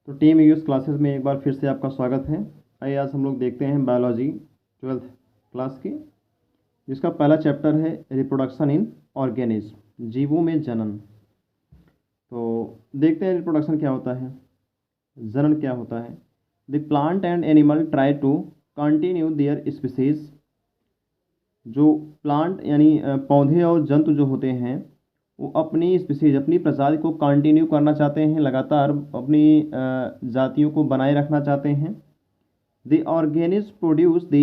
तो team US classes में एक बार फिर से आपका स्वागत है। आइए आज हम लोग देखते हैं बायोलॉजी 12th क्लास की, जिसका पहला चैप्टर है रिप्रोडक्शन इन ऑर्गेनिज्म, जीवों में जनन। तो देखते हैं रिप्रोडक्शन क्या होता है, जनन क्या होता है। The plant and animal try to continue their species. जो प्लांट यानी पौधे और जंतु जो होते हैं वो अपनी स्पीसीज, अपनी प्रजाति को कंटिन्यू करना चाहते हैं, लगातार अपनी जातियों को बनाए रखना चाहते हैं। The organism produce the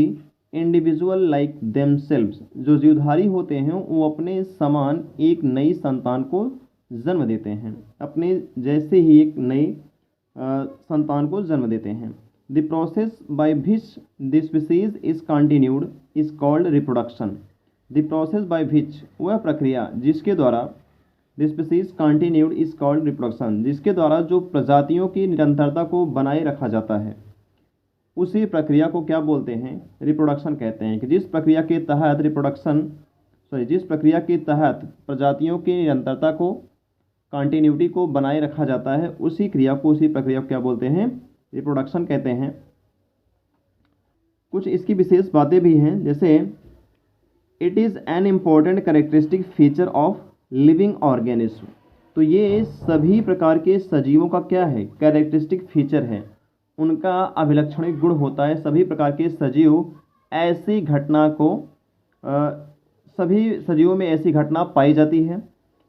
individual like themselves. जो जीवधारी होते हैं वो अपने समान एक नई संतान को जन्म देते हैं, अपने जैसे ही एक नई संतान को जन्म देते हैं। The process by which the species is continued is called reproduction. The process by which, वह प्रक्रिया जिसके द्वारा the species continued is called reproduction, जिसके द्वारा जो प्रजातियों की निरंतरता को बनाए रखा जाता है उसी प्रक्रिया को क्या बोलते हैं, रिप्रोडक्शन कहते हैं। कि जिस प्रक्रिया के तहत जिस प्रक्रिया के तहत प्रजातियों की निरंतरता को, कंटिन्यूटी को बनाए रखा जाता है, उसी क्रिया को, उसी प्रक्रिया को क्या बोलते हैं, रिप्रोडक्शन कहते हैं। कुछ इसकी विशेष बातें भी हैं, जैसे it is an important characteristic feature of living organism. तो ये सभी प्रकार के सजीवों का क्या है, कैरेक्टरिस्टिक फीचर है, उनका अभिलक्षणिक गुण होता है। सभी प्रकार के सजीव ऐसी घटना को सभी सजीवों में ऐसी घटना पाई जाती है,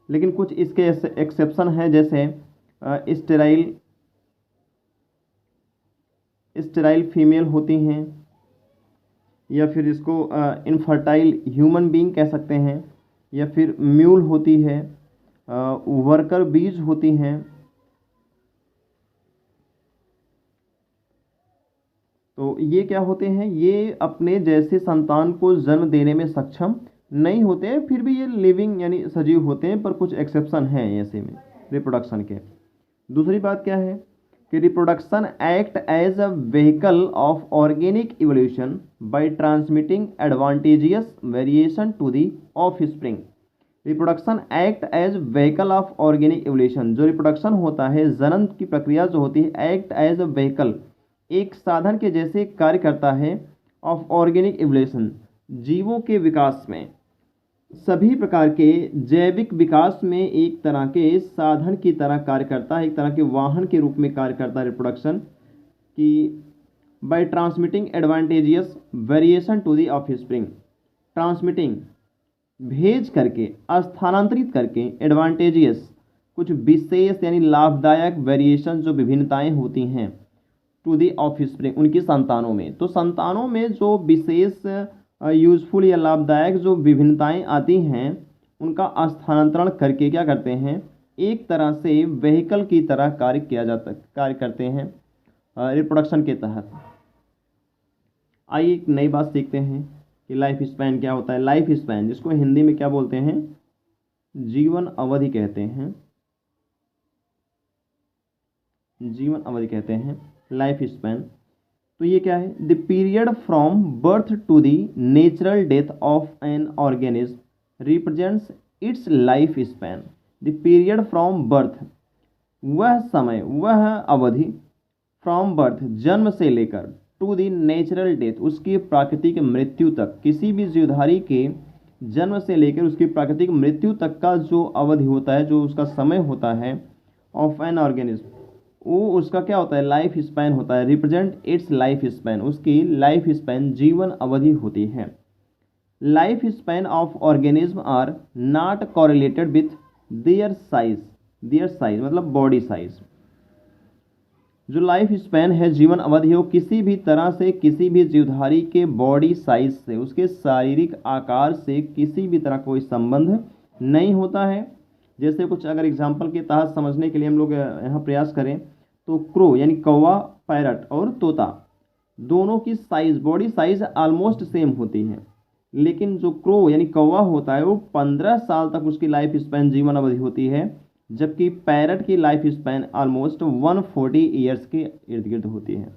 लेकिन कुछ इसके एक्सेप्शन हैं, जैसे स्टेराइल फीमेल होती हैं, या फिर इसको इनफर्टाइल ह्यूमन बीइंग कह सकते हैं, या फिर म्यूल होती है, वर्कर बीज होती हैं। तो ये क्या होते हैं, ये अपने जैसे संतान को जन्म देने में सक्षम नहीं होते हैं, फिर भी ये लिविंग यानी सजीव होते हैं, पर कुछ एक्सेप्शन हैं ऐसे में रिप्रोडक्शन के। दूसरी बात क्या है कि reproduction act as a vehicle of organic evolution by transmitting advantageous variation to the offspring. Reproduction act as vehicle of organic evolution, जो रिप्रोडक्शन होता है, जनन की प्रक्रिया जो होती है, एक्ट एज अ व्हीकल, एक साधन के जैसे कार्य करता है, ऑफ ऑर्गेनिक इवोल्यूशन, जीवों के विकास में, सभी प्रकार के जैविक विकास में एक तरह के साधन की तरह कार्य करता है, एक तरह के वाहन के रूप में कार्य करता है रिप्रोडक्शन की। By transmitting advantageous variation to the offspring, transmitting भेज करके, स्थानांतरित करके, एडवांटेजियस कुछ विशेष यानी लाभदायक, वेरिएशन जो विभिन्नताएं होती हैं, टू दी ऑफस्प्रिंग उनकी संतानों में। तो संतानों में जो विशेष यूजफुल या लाभदायक जो विभिन्नताएं आती हैं, उनका स्थानांतरण करके क्या करते हैं, एक तरह से व्हीकल की तरह कार्य करते हैं रिप्रोडक्शन के तहत। आइए एक नई बात सीखते हैं कि लाइफ स्पैन क्या होता है। लाइफ स्पैन, जिसको हिंदी में क्या बोलते हैं, जीवन अवधि कहते हैं, जीवन अवधि कहते हैं, लाइफ स्पैन। तो ये क्या है, the period from birth to the natural death of an organism represents its life span. The period from birth, वह समय, वह अवधि, फ्रॉम बर्थ जन्म से लेकर, टू द नेचुरल डेथ उसकी प्राकृतिक मृत्यु तक, किसी भी जीवधारी के जन्म से लेकर उसकी प्राकृतिक मृत्यु तक का जो अवधि होता है, जो उसका समय होता है, ऑफ एन ऑर्गेनिज्म, वो उसका क्या होता है, लाइफ स्पैन होता है। रिप्रेजेंट इट्स लाइफ स्पैन, उसकी लाइफ स्पैन जीवन अवधि होती है। Life span of organism are not correlated with their size मतलब बॉडी साइज। जो लाइफ स्पैन है, जीवन अवधि हो, किसी भी तरह से, किसी भी जीवधारी के बॉडी साइज से, उसके शारीरिक आकार से किसी भी तरह कोई संबंध नहीं होता है। जैसे कुछ अगर एग्जाम्पल के तहत समझने के लिए हम लोग यहाँ प्रयास करें, तो क्रो यानी कौवा, पैरट और तोता, दोनों की size, body size almost same होती है, लेकिन जो क्रो यानी कौवा होता है वो 15 साल तक उसकी लाइफ स्पैन जीवन अवधि होती है, जबकि पैरट की लाइफ स्पैन ऑलमोस्ट 140 ईयर्स के इर्द गिर्द होती है।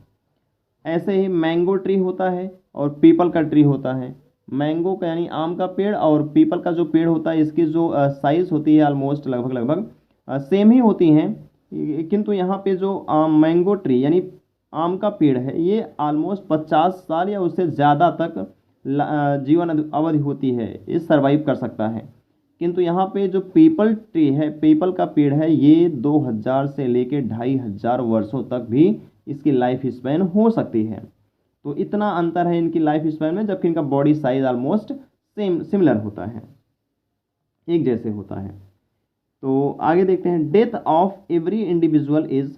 ऐसे ही मैंगो ट्री होता है और पीपल का ट्री होता है। मैंगो का यानी आम का पेड़ और पीपल का जो पेड़ होता है, इसकी जो साइज़ होती है ऑलमोस्ट लगभग सेम ही होती हैं, किंतु यहाँ पे जो मैंगो ट्री यानी आम का पेड़ है ये ऑलमोस्ट 50 साल या उससे ज़्यादा तक जीवन अवधि होती है, ये सर्वाइव कर सकता है। किंतु यहाँ पे जो पीपल ट्री है, पीपल का पेड़ है, ये 2000 से लेके 2500 वर्षों तक भी इसकी लाइफ स्पैन हो सकती है। तो इतना अंतर है इनकी लाइफ स्पैन में, जबकि इनका बॉडी साइज ऑलमोस्ट सिमिलर होता है, एक जैसे होता है। तो आगे देखते हैं, death of every individual is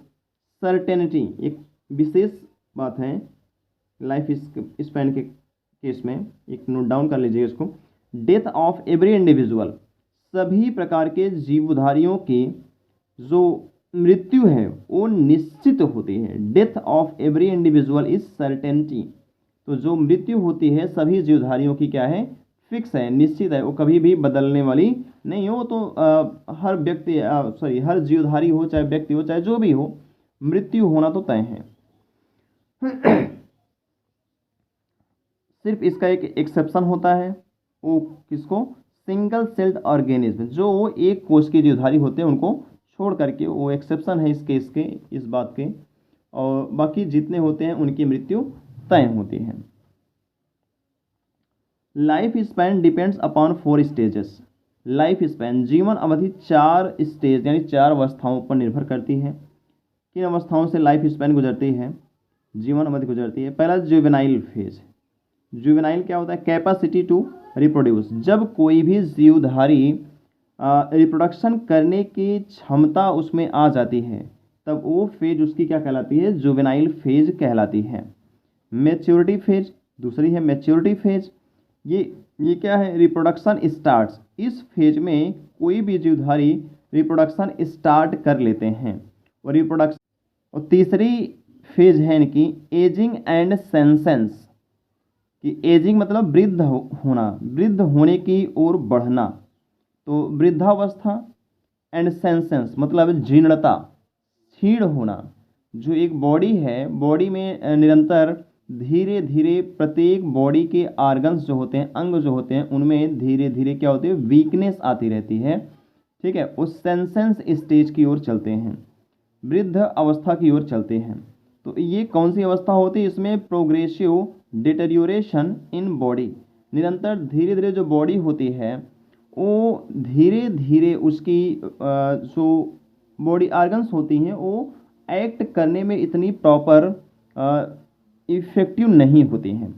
certainty, एक विशेष बात है लाइफ स्पैन के केस में, एक नोट डाउन कर लीजिए इसको। डेथ ऑफ एवरी इंडिविजुअल, सभी प्रकार के जीवधारियों की जो मृत्यु है वो निश्चित होती है। Death of every individual is certainty, तो जो मृत्यु होती है सभी जीवधारियों की क्या है, फिक्स है, निश्चित है, वो कभी भी बदलने वाली नहीं हो। तो हर व्यक्ति हर जीवधारी हो, चाहे व्यक्ति हो, चाहे जो भी हो, मृत्यु होना तो तय है। सिर्फ इसका एक एक्सेप्शन होता है, वो किसको, सिंगल सेल्ड ऑर्गेनिज्म, जो एक कोष के जीवधारी होते हैं उनको छोड़ करके, वो एक्सेप्शन है इस केस के, इस बात के, और बाकी जितने होते हैं उनकी मृत्यु तय होती है। Life span depends upon 4 stages, life span जीवन अवधि 4 स्टेज यानी 4 अवस्थाओं पर निर्भर करती है। किन अवस्थाओं से लाइफ स्पैन गुजरती है, जीवन अवधि गुजरती है। पहला जुवेनाइल फेज, जुवेनाइल क्या होता है, कैपेसिटी टू रिप्रोड्यूस, जब कोई भी जीवधारी रिप्रोडक्शन करने की क्षमता उसमें आ जाती है तब वो फेज उसकी क्या कहलाती है, जुवेनाइल फेज कहलाती है। मैच्योरिटी फेज दूसरी है, मैच्योरिटी फेज, ये क्या है, रिप्रोडक्शन स्टार्ट्स, इस फेज में कोई भी जीवधारी रिप्रोडक्शन स्टार्ट कर लेते हैं और रिप्रोडक्शन। और तीसरी फेज है इनकी एजिंग एंड सेंसेंस, कि एजिंग मतलब वृद्ध होना, वृद्ध होने की ओर बढ़ना, तो वृद्धावस्था, एंड सेंसेंस मतलब जीर्णता, क्षीण होना। जो एक बॉडी है, बॉडी में निरंतर धीरे धीरे प्रत्येक बॉडी के आर्गन्स जो होते हैं, अंग जो होते हैं, उनमें धीरे धीरे क्या होती है, वीकनेस आती रहती है, ठीक है, उस सेंसेंस स्टेज की ओर चलते हैं, वृद्ध अवस्था की ओर चलते हैं। तो ये कौन सी अवस्था होती है, इसमें प्रोग्रेसिव डिटेरियोरेशन इन बॉडी, निरंतर धीरे धीरे जो बॉडी होती है वो धीरे धीरे उसकी जो बॉडी आर्गन्स होती हैं वो एक्ट करने में इतनी प्रॉपर इफेक्टिव नहीं होती हैं,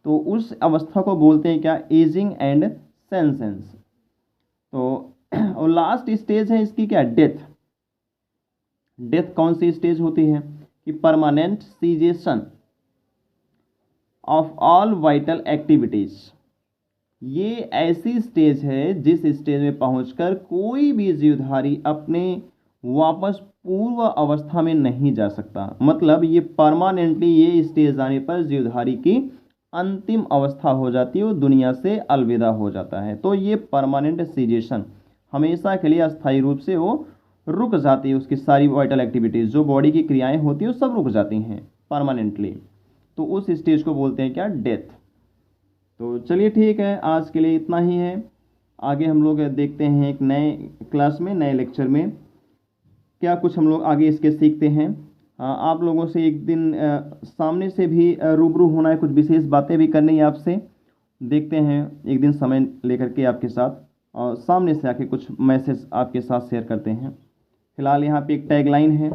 तो उस अवस्था को बोलते हैं क्या, एजिंग एंड सेंसेंस। तो और लास्ट स्टेज है इसकी क्या, डेथ। डेथ कौन सी स्टेज होती है कि permanent cessation of all vital activities, ये ऐसी स्टेज है जिस स्टेज में पहुंचकर कोई भी जीवधारी अपने वापस पूर्व अवस्था में नहीं जा सकता। मतलब ये परमानेंटली, ये स्टेज आने पर जीवधारी की अंतिम अवस्था हो जाती है, वो दुनिया से अलविदा हो जाता है। तो ये परमानेंट सीजेशन, हमेशा के लिए अस्थायी रूप से वो रुक जाती है, उसकी सारी वाइटल एक्टिविटीज़, जो बॉडी की क्रियाएं होती हैं वो सब रुक जाती हैं परमानेंटली। तो उस स्टेज को बोलते हैं क्या, डेथ। तो चलिए ठीक है, आज के लिए इतना ही है। आगे हम लोग देखते हैं एक नए क्लास में, नए लेक्चर में क्या कुछ हम लोग आगे इसके सीखते हैं। आप लोगों से एक दिन सामने से भी रूबरू होना है, कुछ विशेष बातें भी करनी है आपसे। देखते हैं एक दिन समय लेकर के आपके साथ और सामने से आके कुछ मैसेज आपके साथ शेयर करते हैं। फिलहाल यहाँ पे एक टैगलाइन है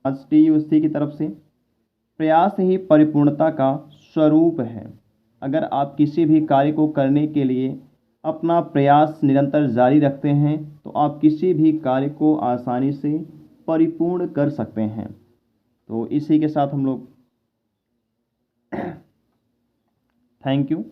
आज TUC की तरफ से, प्रयास ही परिपूर्णता का स्वरूप है। अगर आप किसी भी कार्य को करने के लिए अपना प्रयास निरंतर जारी रखते हैं तो आप किसी भी कार्य को आसानी से परिपूर्ण कर सकते हैं। तो इसी के साथ हम लोग थैंक यू।